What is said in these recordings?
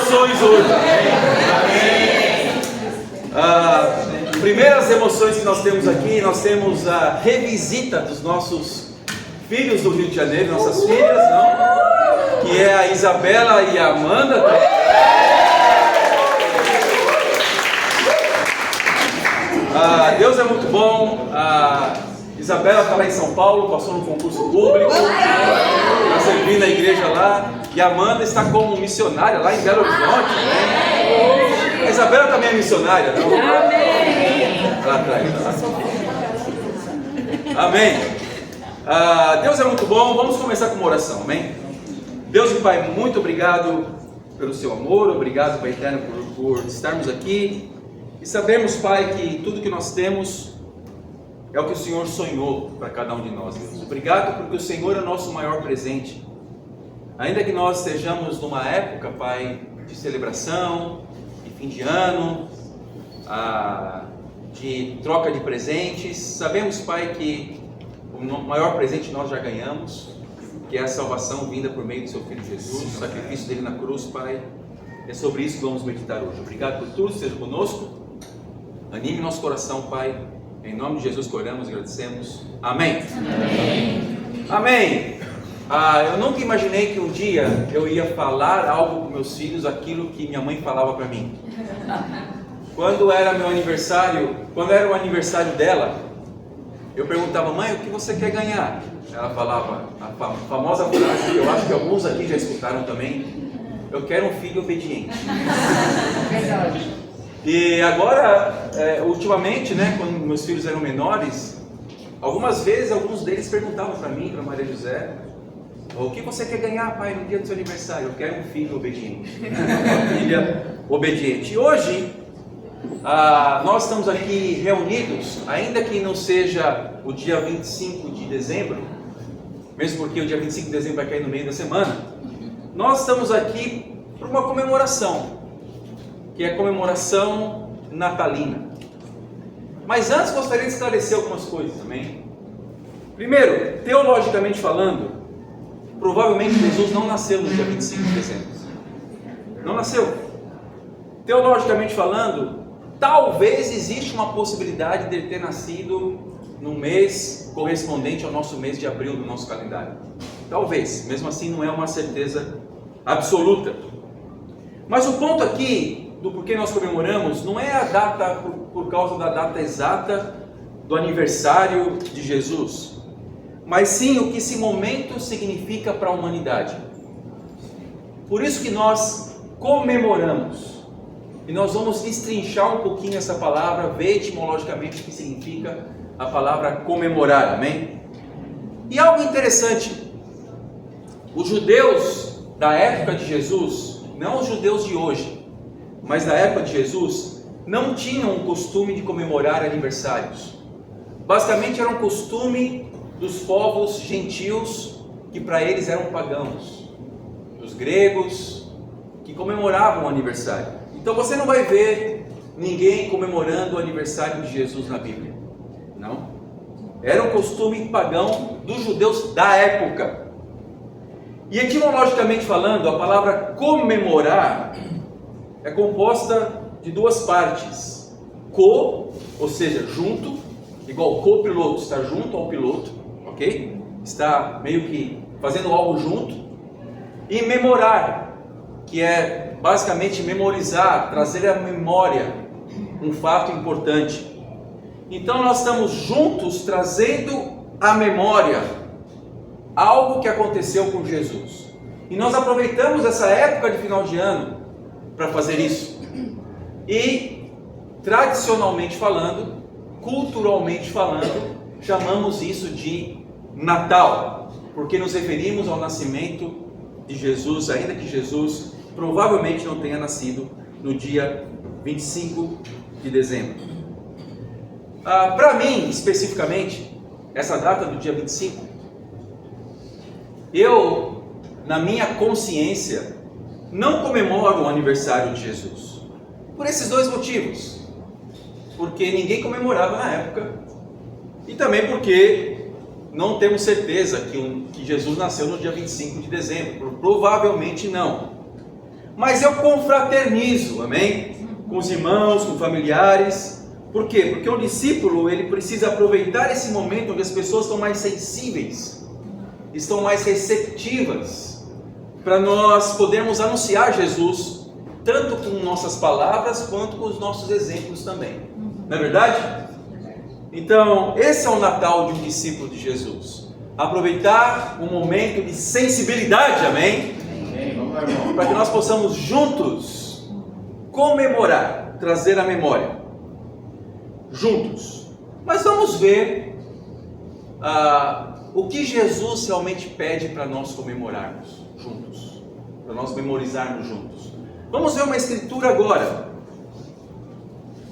emoções hoje. Primeiras emoções que nós temos aqui, nós temos a revisita dos nossos filhos do Rio de Janeiro, nossas filhas, não? Que é a Isabela e a Amanda. Deus é muito bom. A Isabela está lá em São Paulo, passou no concurso público, está servindo a igreja lá. E a Amanda está como missionária lá em Belo Horizonte, né? A Isabela também é missionária, não? Lá atrás. Amém. Deus é muito bom. Vamos começar com uma oração, amém? Deus e Pai, muito obrigado pelo seu amor, obrigado, Pai eterno, por estarmos aqui. E sabemos, Pai, que tudo que nós temos é o que o Senhor sonhou para cada um de nós, Deus. Obrigado porque o Senhor é o nosso maior presente. Ainda que nós estejamos numa época, Pai, de celebração, de fim de ano, de troca de presentes, sabemos, Pai, que o maior presente nós já ganhamos, que é a salvação vinda por meio do Seu Filho Jesus, o sacrifício dele na cruz, Pai. É sobre isso que vamos meditar hoje. Obrigado por tudo, esteja conosco. Anime nosso coração, Pai. Em nome de Jesus que oramos e agradecemos. Amém. Amém. Amém. Eu nunca imaginei que um dia eu ia falar algo com meus filhos, aquilo que minha mãe falava para mim. Quando era meu aniversário, quando era o aniversário dela, eu perguntava: mãe, o que você quer ganhar? Ela falava a famosa frase, que eu acho que alguns aqui já escutaram também: eu quero um filho obediente. Verdade. E agora, ultimamente, né, quando meus filhos eram menores, algumas vezes alguns deles perguntavam para mim, para Maria José: o que você quer ganhar, pai, no dia do seu aniversário? Eu quero um filho obediente. Uma filha obediente. E hoje, nós estamos aqui reunidos, ainda que não seja o dia 25 de dezembro, mesmo porque o dia 25 de dezembro vai cair no meio da semana, nós estamos aqui por uma comemoração, que é a comemoração natalina. Mas antes gostaria de esclarecer algumas coisas, amém? Primeiro, teologicamente falando, provavelmente Jesus não nasceu no dia 25 de dezembro. Não nasceu. Teologicamente falando, talvez exista uma possibilidade de ele ter nascido no mês correspondente ao nosso mês de abril do nosso calendário. Talvez, mesmo assim não é uma certeza absoluta. Mas o ponto aqui do porquê nós comemoramos não é a data por causa da data exata do aniversário de Jesus, mas sim o que esse momento significa para a humanidade. Por isso que nós comemoramos. E nós vamos destrinchar um pouquinho essa palavra, ver etimologicamente o que significa a palavra comemorar, amém? E algo interessante, os judeus da época de Jesus, não os judeus de hoje, mas da época de Jesus, não tinham o costume de comemorar aniversários. Basicamente era um costume dos povos gentios, que para eles eram pagãos, dos gregos, que comemoravam o aniversário. Então você não vai ver ninguém comemorando o aniversário de Jesus na Bíblia, não. Era um costume pagão dos judeus da época. E etimologicamente falando, a palavra comemorar é composta de duas partes: co, ou seja, junto, igual copiloto, está junto ao piloto, ok? Está meio que fazendo algo junto. E memorar, que é basicamente memorizar, trazer à memória um fato importante. Então nós estamos juntos trazendo à memória algo que aconteceu com Jesus. E nós aproveitamos essa época de final de ano para fazer isso. E tradicionalmente falando, culturalmente falando, chamamos isso de Natal, porque nos referimos ao nascimento de Jesus, ainda que Jesus provavelmente não tenha nascido no dia 25 de dezembro. Para mim, especificamente, essa data do dia 25, eu, na minha consciência, não comemoro o aniversário de Jesus, por esses dois motivos: porque ninguém comemorava na época, e também porque não temos certeza que Jesus nasceu no dia 25 de dezembro, provavelmente não. mas eu confraternizo, amém? Com os irmãos, com familiares. Por quê? Porque o discípulo, ele precisa aproveitar esse momento onde as pessoas estão mais sensíveis, estão mais receptivas, para nós podermos anunciar Jesus, tanto com nossas palavras, quanto com os nossos exemplos também. Não é verdade? Então, esse é o Natal de um discípulo de Jesus. Aproveitar um momento de sensibilidade, amém? Para que nós possamos juntos comemorar, trazer a memória. Juntos. Mas vamos ver o que Jesus realmente pede para nós comemorarmos juntos, para nós memorizarmos juntos. Vamos ver uma escritura agora,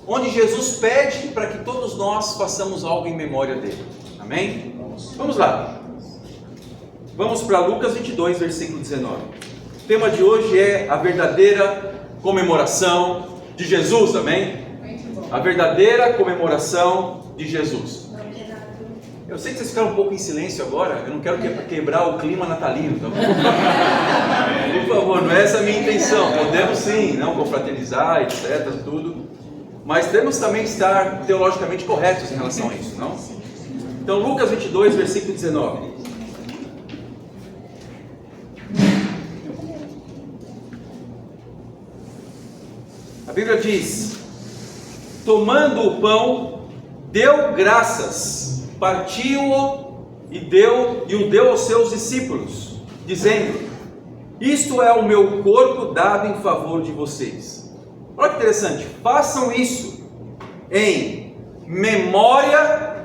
onde Jesus pede para que todos nós façamos algo em memória dele. Amém? Vamos lá. Vamos para Lucas 22, versículo 19. O tema de hoje é a verdadeira comemoração de Jesus. Amém? A verdadeira comemoração de Jesus. Eu sei que vocês ficaram um pouco em silêncio agora. Eu não quero quebrar o clima natalino, tá bom? Por favor, não é essa a minha intenção. Podemos sim, não confraternizar, etc, tudo. Mas temos também que estar teologicamente corretos em relação a isso, não? Então, Lucas 22, versículo 19. A Bíblia diz: tomando o pão, deu graças, partiu-o e o deu aos seus discípulos, dizendo: isto é o meu corpo dado em favor de vocês. Olha que interessante, façam isso em memória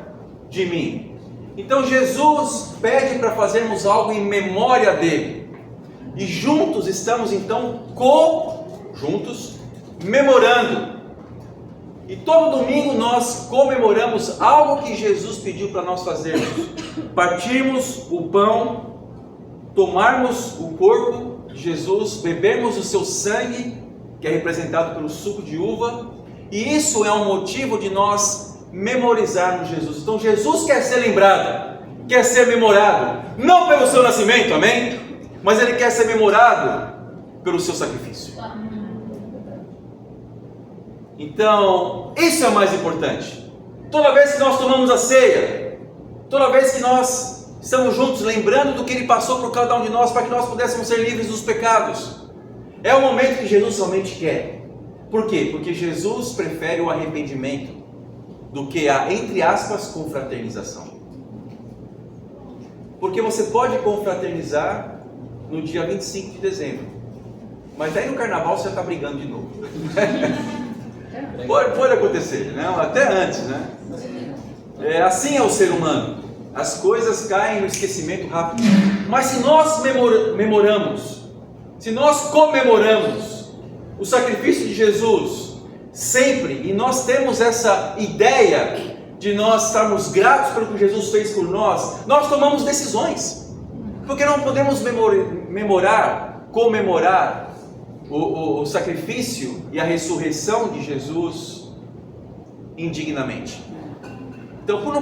de mim. Então Jesus pede para fazermos algo em memória dele, e juntos estamos então juntos memorando. E todo domingo nós comemoramos algo que Jesus pediu para nós fazermos: partirmos o pão, tomarmos o corpo de Jesus, bebermos o seu sangue, que é representado pelo suco de uva, e isso é um motivo de nós memorizarmos Jesus. Então Jesus quer ser lembrado, quer ser memorado, não pelo seu nascimento, amém? Mas ele quer ser memorado pelo seu sacrifício. Então, isso é o mais importante. Toda vez que nós tomamos a ceia, toda vez que nós estamos juntos lembrando do que ele passou por cada um de nós, para que nós pudéssemos ser livres dos pecados, é o momento que Jesus somente quer. Por quê? Porque Jesus prefere o arrependimento do que a, entre aspas, confraternização. Porque você pode confraternizar no dia 25 de dezembro, mas aí no carnaval você está brigando de novo. Pode acontecer, né? Até antes, né? Assim é o ser humano. As coisas caem no esquecimento rápido. Mas se nós memoramos, se nós comemoramos o sacrifício de Jesus sempre, e nós temos essa ideia de nós estarmos gratos pelo que Jesus fez por nós, nós tomamos decisões. Porque não podemos comemorar o sacrifício e a ressurreição de Jesus indignamente. Então, por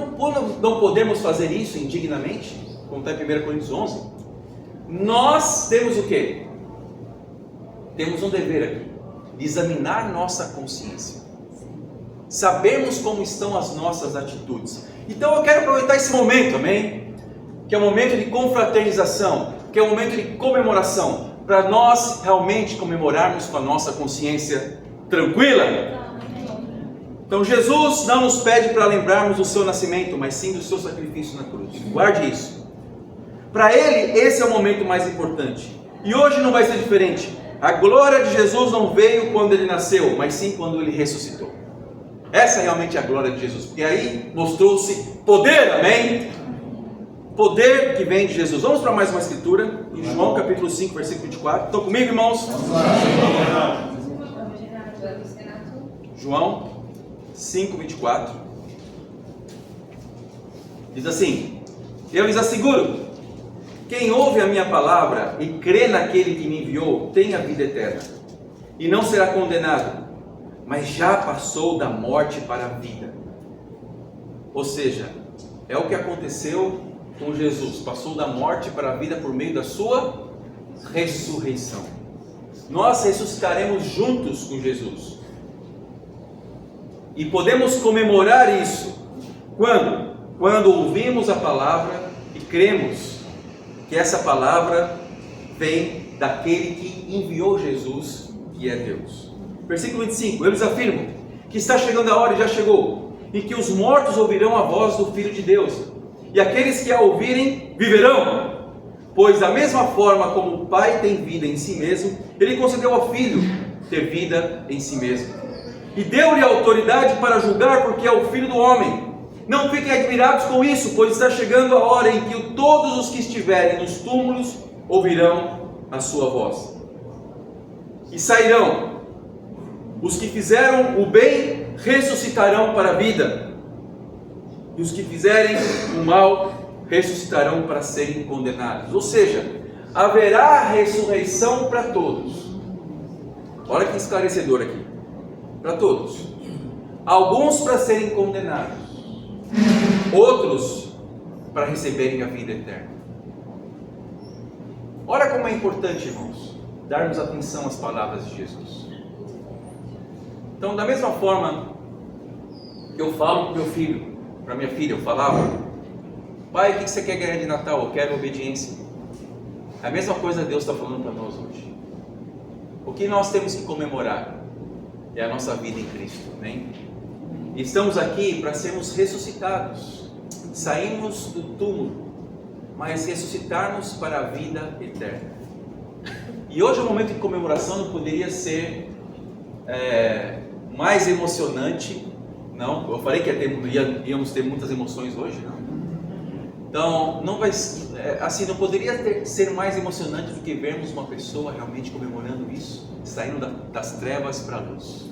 não podermos fazer isso indignamente, como está em 1 Coríntios 11, nós temos o quê? Temos um dever aqui, de examinar nossa consciência, sabermos como estão as nossas atitudes. Então eu quero aproveitar esse momento, amém? Que é um momento de confraternização, que é um momento de comemoração, para nós realmente comemorarmos com a nossa consciência tranquila. Então Jesus não nos pede para lembrarmos do seu nascimento, mas sim do seu sacrifício na cruz. Guarde isso. Para Ele esse é o momento mais importante, e hoje não vai ser diferente. A glória de Jesus não veio quando Ele nasceu, mas sim quando Ele ressuscitou. Essa é realmente a glória de Jesus, porque aí mostrou-se poder, amém? Poder que vem de Jesus. Vamos para mais uma escritura, em João capítulo 5, versículo 24. Estão comigo, irmãos? Vamos lá. João 5, 24. Diz assim: eu lhes asseguro, quem ouve a minha palavra e crê naquele que me enviou, tem a vida eterna, e não será condenado, mas já passou da morte para a vida. Ou seja, é o que aconteceu com Jesus, passou da morte para a vida por meio da sua ressurreição. nós ressuscitaremos juntos com Jesus. E podemos comemorar isso quando? Quando ouvimos a palavra e cremos que essa palavra vem daquele que enviou Jesus, que é Deus. Versículo 25, eles afirmam que está chegando a hora, e já chegou, em que os mortos ouvirão a voz do Filho de Deus, e aqueles que a ouvirem viverão, pois da mesma forma como o Pai tem vida em si mesmo, Ele concedeu ao Filho ter vida em si mesmo, e deu-lhe autoridade para julgar, porque é o Filho do Homem. Não fiquem admirados com isso, pois está chegando a hora em que todos os que estiverem nos túmulos ouvirão a sua voz, e sairão. Os que fizeram o bem ressuscitarão para a vida, e os que fizerem o mal ressuscitarão para serem condenados. Ou seja, haverá ressurreição para todos. Olha que esclarecedor aqui. Para todos. Alguns para serem condenados, outros para receberem a vida eterna. Olha como é importante, irmãos, darmos atenção às palavras de Jesus. Então, da mesma forma que eu falo para o meu filho, para minha filha, eu falava: pai, o que você quer ganhar de Natal? Eu quero obediência. A mesma coisa Deus está falando para nós hoje. O que nós temos que comemorar é a nossa vida em Cristo, amém? E estamos aqui para sermos ressuscitados. Saímos do túmulo, mas ressuscitarmos para a vida eterna. E hoje é um momento de comemoração, não poderia ser mais emocionante, não? Eu falei que íamos ter muitas emoções hoje, não? Então, não vai, assim, não poderia ser mais emocionante do que vermos uma pessoa realmente comemorando isso, saindo das trevas para a luz.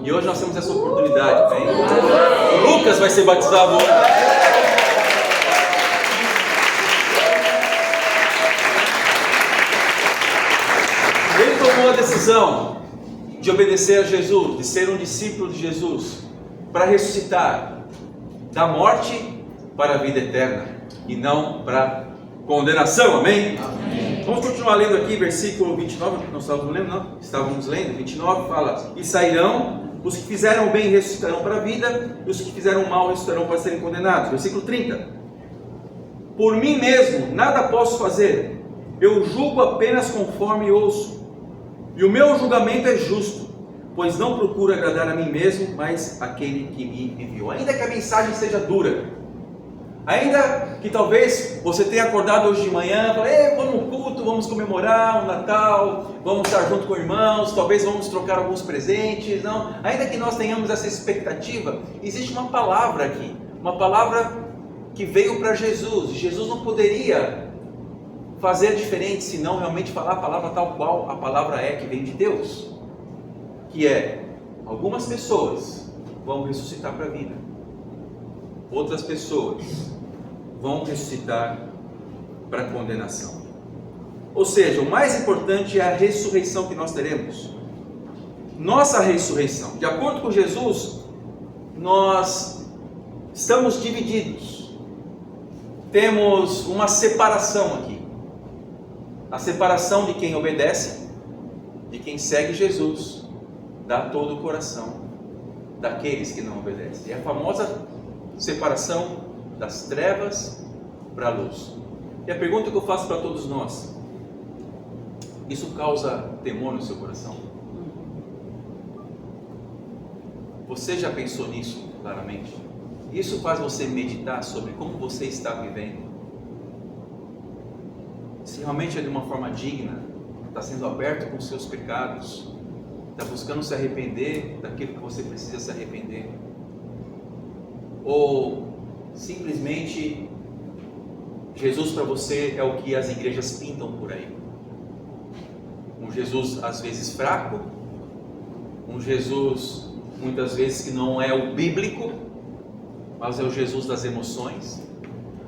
E hoje nós temos essa oportunidade, bem? O Lucas vai ser batizado hoje. Ele tomou a decisão de obedecer a Jesus, de ser um discípulo de Jesus, para ressuscitar da morte para a vida eterna e não para condenação, amém? Amém. Vamos continuar lendo aqui, versículo 29, não estávamos lendo, não? Estávamos lendo, 29 fala: e sairão, os que fizeram bem ressuscitarão para a vida, e os que fizeram mal ressuscitarão para serem condenados. Versículo 30, por mim mesmo nada posso fazer, eu julgo apenas conforme ouço, e o meu julgamento é justo, pois não procuro agradar a mim mesmo, mas aquele que me enviou. Ainda que a mensagem seja dura, ainda que talvez você tenha acordado hoje de manhã e falado: vamos no culto, vamos comemorar o Natal, vamos estar junto com irmãos, talvez vamos trocar alguns presentes, não? Ainda que nós tenhamos essa expectativa, existe uma palavra aqui, uma palavra que veio para Jesus. Jesus não poderia fazer diferente, senão realmente falar a palavra tal qual a palavra é, que vem de Deus, que é: algumas pessoas vão ressuscitar para a vida, outras pessoas vão ressuscitar para a condenação. Ou seja, o mais importante é a ressurreição que nós teremos. Nossa ressurreição, de acordo com Jesus, nós estamos divididos. Temos uma separação aqui. A separação de quem obedece, de quem segue Jesus, dá todo o coração daqueles que não obedecem. É a famosa separação das trevas para a luz. E a pergunta que eu faço para todos nós: isso causa temor no seu coração? Você já pensou nisso claramente? Isso faz você meditar sobre como você está vivendo? Se realmente é de uma forma digna, está sendo aberto com os seus pecados, está buscando se arrepender daquilo que você precisa se arrepender, ou simplesmente Jesus para você é o que as igrejas pintam por aí? Um Jesus às vezes fraco, um Jesus muitas vezes que não é o bíblico, mas é o Jesus das emoções,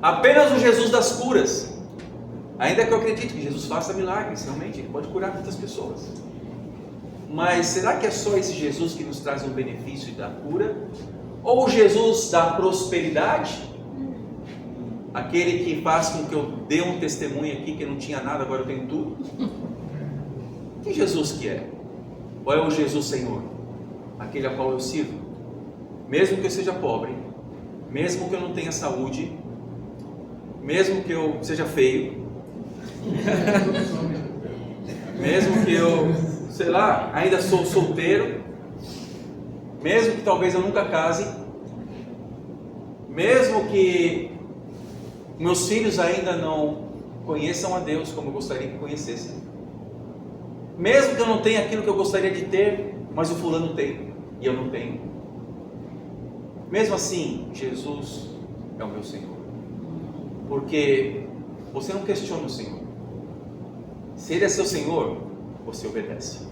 apenas o Jesus das curas. Ainda que eu acredite que Jesus faça milagres, realmente, Ele pode curar muitas pessoas. Mas será que é só esse Jesus que nos traz um benefício da cura? Ou o Jesus da prosperidade? Aquele que faz com que eu dê um testemunho aqui que eu não tinha nada, agora eu tenho tudo? Que Jesus que é? Ou é o Jesus Senhor? Aquele a qual eu sirvo? Mesmo que eu seja pobre, mesmo que eu não tenha saúde, mesmo que eu seja feio, mesmo que eu, sei lá, ainda sou solteiro, mesmo que talvez eu nunca case, mesmo que meus filhos ainda não conheçam a Deus como eu gostaria que conhecessem, mesmo que eu não tenha aquilo que eu gostaria de ter, mas o fulano tem e eu não tenho, mesmo assim, Jesus é o meu Senhor, porque você não questiona o Senhor. Se Ele é seu Senhor, você obedece.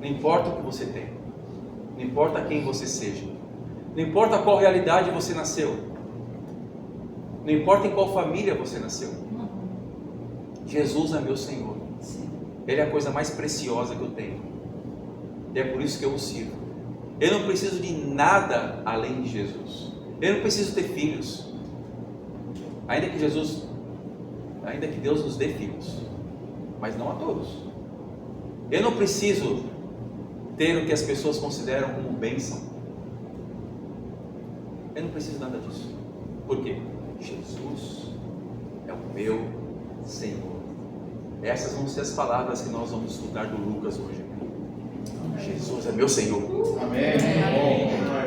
Não importa o que você tem, não importa quem você seja, não importa qual realidade você nasceu, não importa em qual família você nasceu, Jesus é meu Senhor. Ele é a coisa mais preciosa que eu tenho, e é por isso que eu o sirvo. Eu não preciso de nada além de Jesus. Eu não preciso ter filhos, ainda que Deus nos dê filhos, mas não a todos. Eu não preciso ter o que as pessoas consideram como bênção. Eu não preciso nada disso. Por quê? Jesus é o meu Senhor. Essas vão ser as palavras que nós vamos estudar do Lucas hoje. Jesus é meu Senhor. Amém.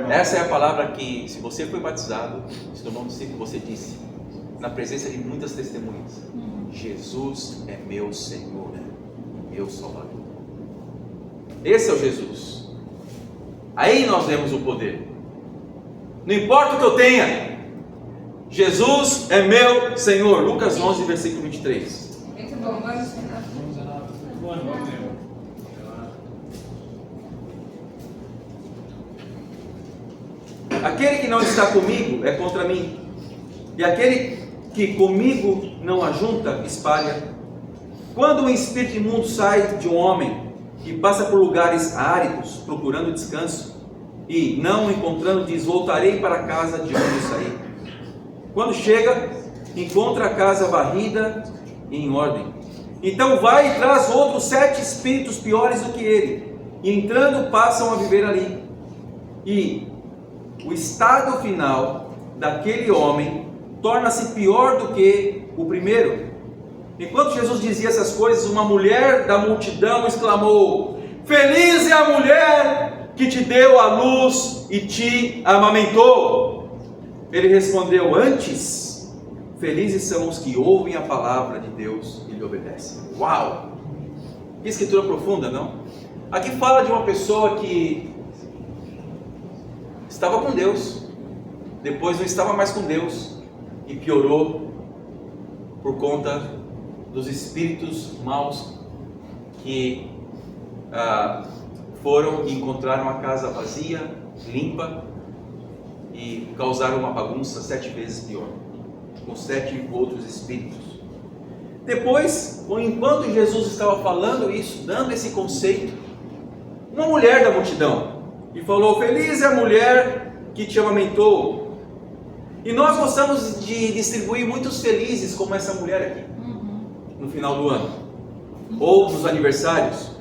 Essa é a palavra que, se você foi batizado, se tornou discípulo, você disse, na presença de muitas testemunhas: Jesus é meu Senhor, meu Salvador. Esse é o Jesus. Aí nós vemos o poder. Não importa o que eu tenha, Jesus é meu Senhor. Lucas 11, versículo 23. Muito bom, vamos lá. Aquele que não está comigo é contra mim, e aquele que comigo não ajunta, espalha. Quando um espírito imundo sai de um homem e passa por lugares áridos, procurando descanso, e não encontrando, diz: voltarei para a casa de onde eu saí. Quando chega, encontra a casa varrida e em ordem. Então vai e traz outros 7 espíritos piores do que ele, e entrando passam a viver ali. E o estado final daquele homem torna-se pior do que o primeiro. Enquanto Jesus dizia essas coisas, uma mulher da multidão exclamou: feliz é a mulher que te deu a luz e te amamentou. Ele respondeu: antes, felizes são os que ouvem a palavra de Deus e lhe obedecem. Uau! Que escritura profunda, não? Aqui fala de uma pessoa que estava com Deus, depois não estava mais com Deus, e piorou por conta dos espíritos maus que foram e encontraram a casa vazia, limpa, e causaram uma bagunça 7 vezes pior, com 7 outros espíritos. Depois, enquanto Jesus estava falando isso, dando esse conceito, uma mulher da multidão e falou: feliz é a mulher que te amamentou. E nós gostamos de distribuir muitos felizes como essa mulher aqui, no final do ano, ou nos aniversários,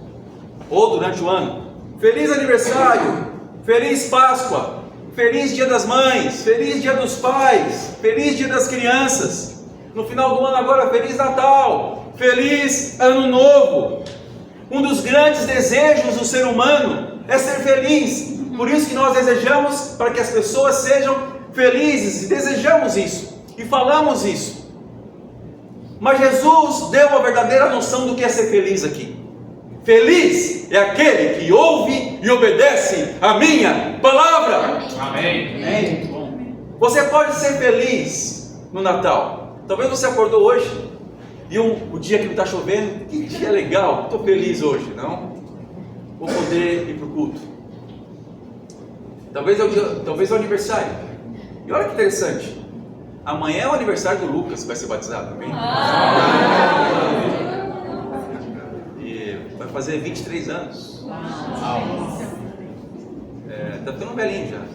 ou durante o ano. Feliz aniversário, feliz Páscoa, feliz Dia das Mães, feliz Dia dos Pais, feliz Dia das Crianças. No final do ano agora, feliz Natal, feliz Ano Novo. Um dos grandes desejos do ser humano é ser feliz. Por isso que nós desejamos para que as pessoas sejam felizes, e desejamos isso, e falamos isso. Mas Jesus deu a verdadeira noção do que é ser feliz aqui. Feliz é aquele que ouve e obedece a minha palavra. Amém. Amém. Você pode ser feliz no Natal. Talvez você acordou hoje e o dia que não está chovendo, que dia legal, estou feliz hoje, não? Vou poder ir para o culto. Talvez é o aniversário. E olha que interessante, amanhã é o aniversário do Lucas, que vai ser batizado, amém? E vai fazer 23 anos. Está ficando velhinho já, né?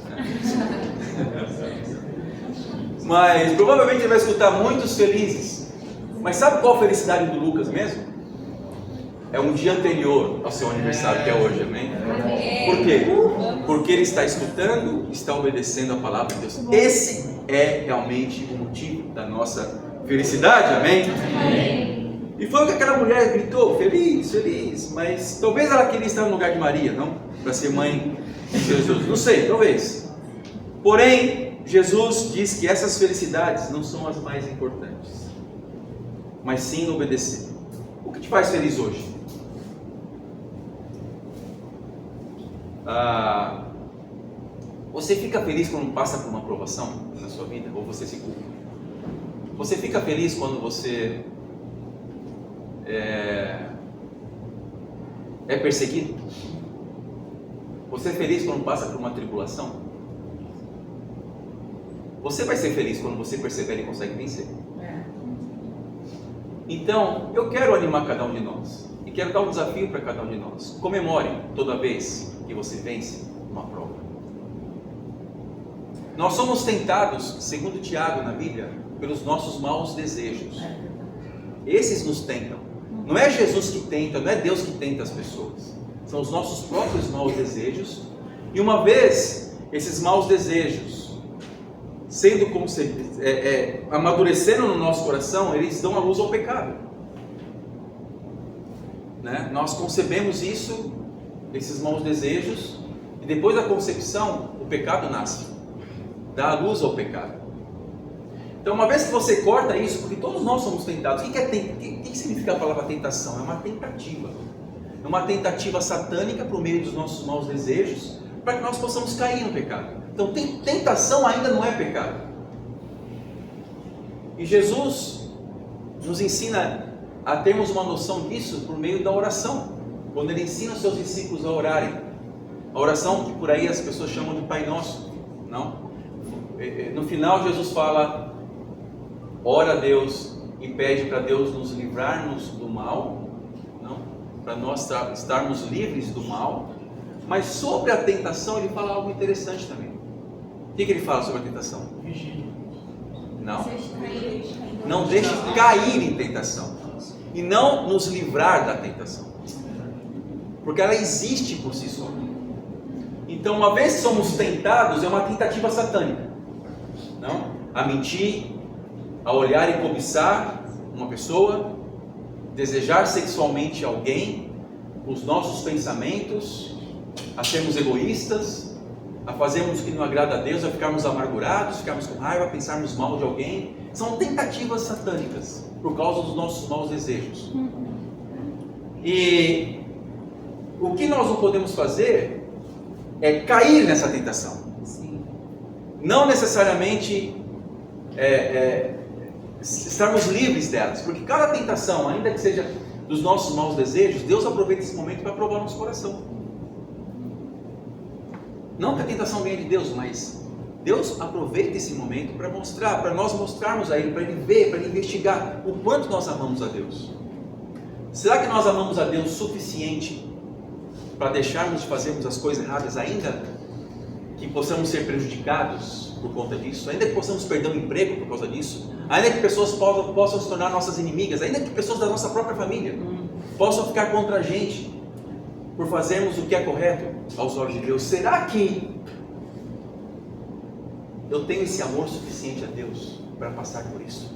Mas provavelmente ele vai escutar muitos felizes. Mas sabe qual a felicidade do Lucas mesmo? é um dia anterior ao seu aniversário, que é hoje, amém? Por quê? Porque ele está escutando, está obedecendo a palavra de Deus. Esse é realmente o motivo da nossa felicidade, amém? E foi o que aquela mulher gritou, feliz, feliz, mas talvez ela queria estar no lugar de Maria, não? Para ser mãe de Jesus, não sei, talvez. Porém, Jesus diz que essas felicidades não são as mais importantes, mas sim obedecer. O que te faz feliz hoje? Você fica feliz quando passa por uma provação na sua vida? Ou você se culpa? Você fica feliz quando você é perseguido? Você é feliz quando passa por uma tribulação? Você vai ser feliz quando você persevera e consegue vencer. Então, eu quero animar cada um de nós e quero dar um desafio para cada um de nós. Comemore toda vez que você vence uma prova. Nós somos tentados, segundo Tiago na Bíblia, pelos nossos maus desejos. Esses nos tentam. Não é Jesus que tenta, não é Deus que tenta as pessoas. São os nossos próprios maus desejos. E uma vez esses maus desejos sendo amadurecendo no nosso coração, eles dão a luz ao pecado, né? Nós concebemos isso, esses maus desejos, e depois da concepção o pecado nasce, dá a luz ao pecado. Então, uma vez que você corta isso, porque todos nós somos tentados. O que significa a palavra tentação? É uma tentativa, é uma tentativa satânica por meio dos nossos maus desejos, para que nós possamos cair no pecado. Então, tentação ainda não é pecado. E Jesus nos ensina a termos uma noção disso por meio da oração. Quando Ele ensina os seus discípulos a orarem. A oração que por aí as pessoas chamam de Pai Nosso. Não? No final Jesus fala, ora a Deus e pede para Deus nos livrarmos do mal. Não? Para nós estarmos livres do mal. Mas sobre a tentação Ele fala algo interessante também. O que Ele fala sobre a tentação? Não deixe cair em tentação. E não nos livrar da tentação. Porque ela existe por si só. Então, uma vez que somos tentados, é uma tentativa satânica. Não? A mentir, a olhar e cobiçar uma pessoa, desejar sexualmente alguém, os nossos pensamentos, a sermos egoístas, a fazermos o que não agrada a Deus, a ficarmos amargurados, ficarmos com raiva, a pensarmos mal de alguém. São tentativas satânicas por causa dos nossos maus desejos. E o que nós não podemos fazer é cair nessa tentação. Não necessariamente estarmos livres delas, porque cada tentação, ainda que seja dos nossos maus desejos, Deus aproveita esse momento para provar nosso coração. Não que a tentação venha de Deus, mas Deus aproveita esse momento para mostrar, para nós mostrarmos a Ele, para Ele ver, para Ele investigar o quanto nós amamos a Deus. Será que nós amamos a Deus o suficiente para deixarmos de fazermos as coisas erradas, ainda que possamos ser prejudicados por conta disso, ainda que possamos perder um emprego por causa disso, ainda que pessoas possam se tornar nossas inimigas, ainda que pessoas da nossa própria família possam ficar contra a gente por fazermos o que é correto aos olhos de Deus? Será que eu tenho esse amor suficiente a Deus para passar por isso?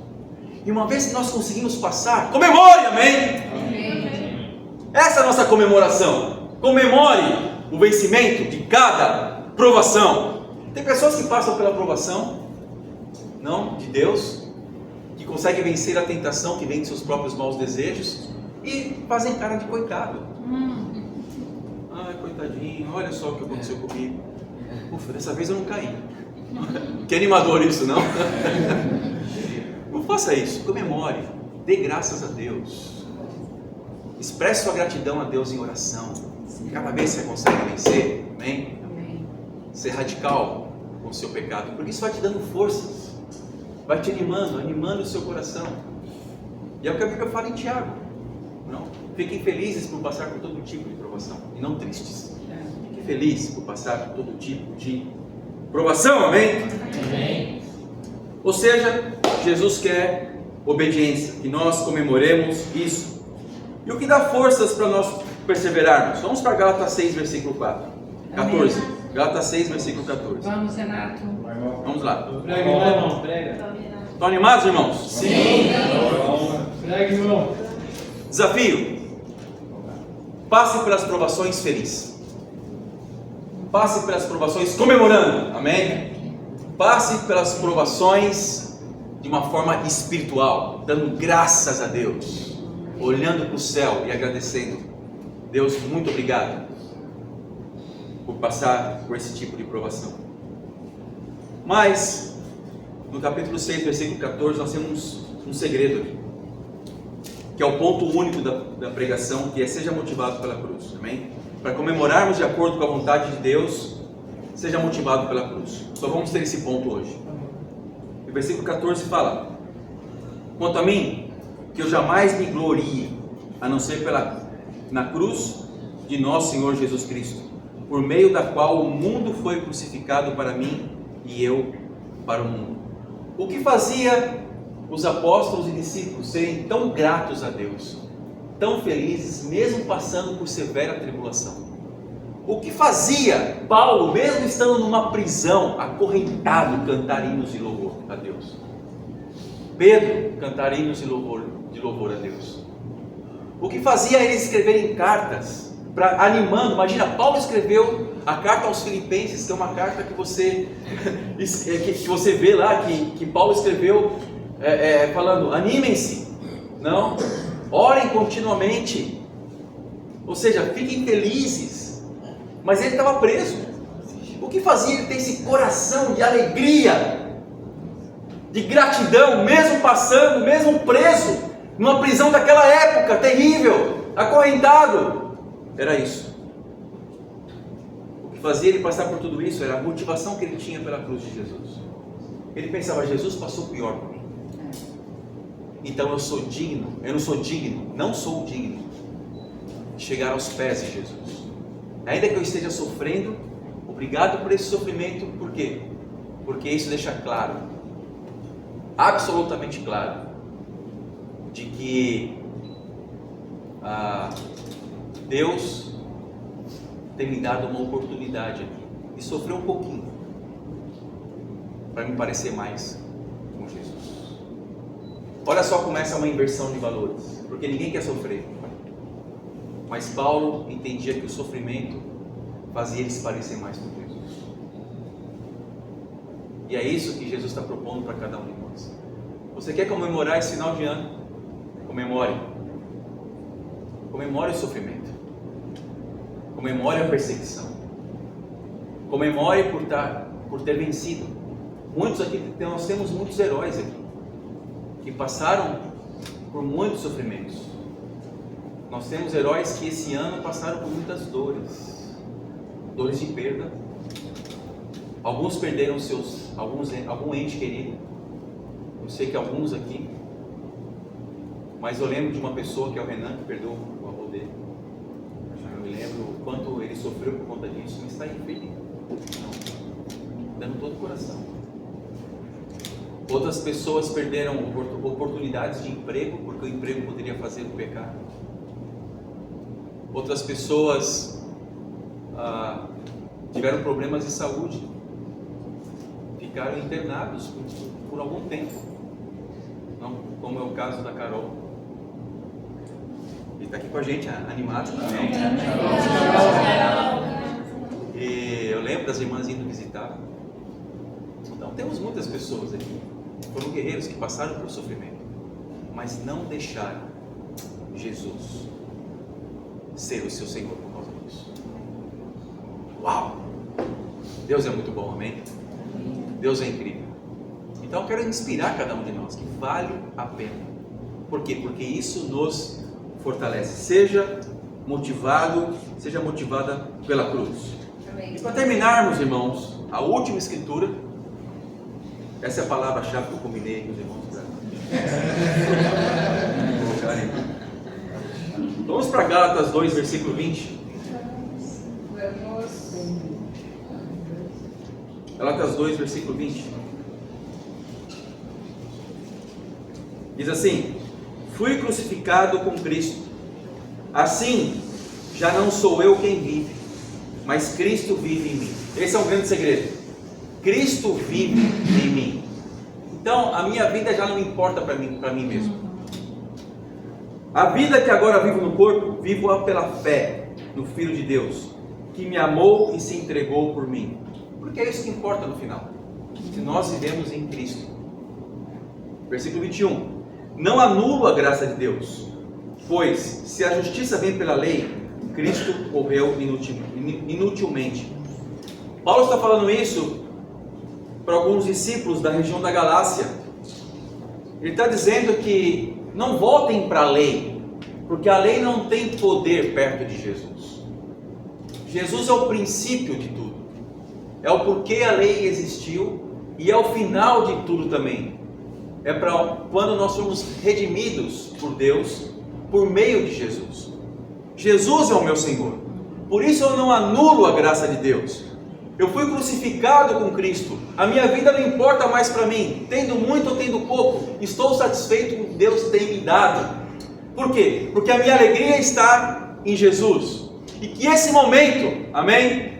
E uma vez que nós conseguimos passar, comemore, amém? Amém. Essa é a nossa comemoração. Comemore o vencimento de cada provação. Tem pessoas que passam pela provação, não, de Deus, que conseguem vencer a tentação que vem de seus próprios maus desejos e fazem cara de coitado. Ai, coitadinho, olha só o que aconteceu comigo. Ufa, dessa vez eu não caí. Que animador isso, não? Não faça isso, comemore, dê graças a Deus, expresse sua gratidão a Deus em oração. Cada vez você consegue vencer, amém? Ser radical com o seu pecado, porque isso vai te dando forças, vai te animando o seu coração. E é o que a Bíblia fala em Tiago, não? Fiquem felizes por passar por todo tipo de provação, e não tristes. Fiquem felizes por passar por todo tipo de provação, amém? Amém. Ou seja, Jesus quer obediência, que nós comemoremos isso. E o que dá forças para nós perseverarmos? Vamos para Gálatas 6, versículo 14. Gálatas 6, versículo 14. Vamos, Renato. Vamos lá. Prega, irmão, prega. Estão animados, irmãos? Sim. Prega, irmão. Desafio: passe pelas provações feliz. Passe pelas provações comemorando. Amém? Passe pelas provações de uma forma espiritual, dando graças a Deus, olhando para o céu e agradecendo. Deus, muito obrigado por passar por esse tipo de provação. Mas no capítulo 6, versículo 14, nós temos um segredo aqui, que é o ponto único da pregação, que é: seja motivado pela cruz. Amém? Para comemorarmos de acordo com a vontade de Deus, seja motivado pela cruz. Só vamos ter esse ponto hoje. O versículo 14 fala: quanto a mim, que eu jamais me glorie, a não ser na cruz de nosso Senhor Jesus Cristo, por meio da qual o mundo foi crucificado para mim e eu para o mundo. O que fazia os apóstolos e discípulos serem tão gratos a Deus, tão felizes, mesmo passando por severa tribulação? O que fazia Paulo, mesmo estando numa prisão, acorrentado, cantar hinos de louvor a Deus? Pedro, cantar hinos de louvor a Deus. O que fazia eles escreverem cartas, animando? Imagina, Paulo escreveu a carta aos Filipenses, que é uma carta que você vê lá, que Paulo escreveu falando: animem-se, não, orem continuamente, ou seja, fiquem felizes. Mas ele estava preso. O que fazia ele ter esse coração de alegria, de gratidão, mesmo passando, mesmo preso, numa prisão daquela época terrível, acorrentado? Era isso. O que fazia ele passar por tudo isso era a motivação que ele tinha pela cruz de Jesus. Ele pensava: Jesus passou pior por mim, então eu não sou digno de chegar aos pés de Jesus. Ainda que eu esteja sofrendo, obrigado por esse sofrimento. Por quê? Porque isso deixa claro, absolutamente claro, de que Deus tem me dado uma oportunidade aqui e sofrer um pouquinho para me parecer mais com Jesus. Olha só, começa uma inversão de valores, porque ninguém quer sofrer, mas Paulo entendia que o sofrimento fazia ele se parecer mais com Jesus. E é isso que Jesus está propondo para cada um de nós. Você quer comemorar esse final de ano? Comemore o sofrimento, comemore a perseguição, comemore por ter vencido. Muitos aqui, nós temos muitos heróis aqui, que passaram por muitos sofrimentos. Nós temos heróis que esse ano passaram por muitas dores de perda. Alguns perderam algum ente querido. Eu sei que alguns aqui, mas eu lembro de uma pessoa, que é o Renan, que perdeu o avô dele. Eu me lembro o quanto ele sofreu por conta disso, mas está infeliz, dando todo o coração. Outras pessoas perderam oportunidades de emprego, porque o emprego poderia fazer o pecado. Outras pessoas tiveram problemas de saúde, ficaram internados por algum tempo, não, como é o caso da Carol. E está aqui com a gente, animado também. E eu lembro das irmãs indo visitar. Então temos muitas pessoas aqui, foram guerreiros que passaram por sofrimento, mas não deixaram Jesus ser o seu Senhor por causa disso. Uau! Deus é muito bom, amém? Deus é incrível. Então eu quero inspirar cada um de nós que vale a pena. Por quê? Porque isso nos fortalece. Seja motivado, seja motivada pela cruz. Amém. E para terminarmos, irmãos, a última escritura, essa é a palavra-chave que eu combinei com os irmãos para colocarem. Vamos para Gálatas 2, versículo 20. Gálatas 2, versículo 20. Diz assim: fui crucificado com Cristo, Assim, já não sou eu quem vive, mas Cristo vive em mim. Esse é um grande segredo. Cristo vive em mim. Então, a minha vida já não importa para mim mesmo. A vida que agora vivo no corpo, vivo-a pela fé no Filho de Deus, que me amou e se entregou por mim. Porque é isso que importa no final. Se nós vivemos em Cristo. Versículo 21. Não anulo a graça de Deus, pois se a justiça vem pela lei, Cristo morreu inutilmente. Paulo está falando isso para alguns discípulos da região da Galácia. Ele está dizendo que não voltem para a lei, porque a lei não tem poder perto de Jesus. Jesus é o princípio de tudo, é o porquê a lei existiu e é o final de tudo também. É para quando nós somos redimidos por Deus por meio de Jesus. Jesus é o meu Senhor, por isso eu não anulo a graça de Deus. Eu fui crucificado com Cristo, a minha vida não importa mais para mim, tendo muito ou tendo pouco, estou satisfeito com o que Deus tem me dado. Por quê? Porque a minha alegria está em Jesus, e que esse momento, amém,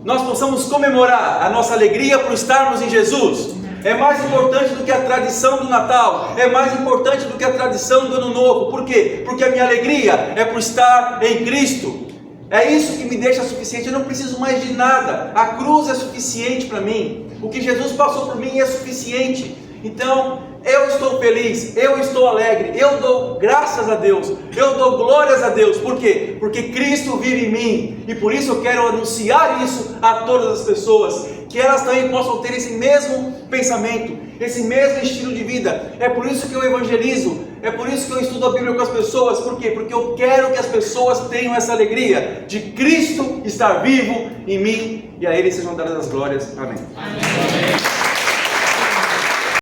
nós possamos comemorar a nossa alegria por estarmos em Jesus. É mais importante do que a tradição do Natal, é mais importante do que a tradição do Ano Novo. Por quê? Porque a minha alegria é por estar em Cristo. É isso que me deixa suficiente, eu não preciso mais de nada. A cruz é suficiente para mim, o que Jesus passou por mim é suficiente. Então, eu estou feliz, eu estou alegre, eu dou graças a Deus, eu dou glórias a Deus. Por quê? Porque Cristo vive em mim, e por isso eu quero anunciar isso a todas as pessoas, que elas também possam ter esse mesmo pensamento, esse mesmo estilo de vida. É por isso que eu evangelizo, é por isso que eu estudo a Bíblia com as pessoas. Por quê? Porque eu quero que as pessoas tenham essa alegria de Cristo estar vivo em mim, e a Ele sejam dadas as glórias. Amém. Amém.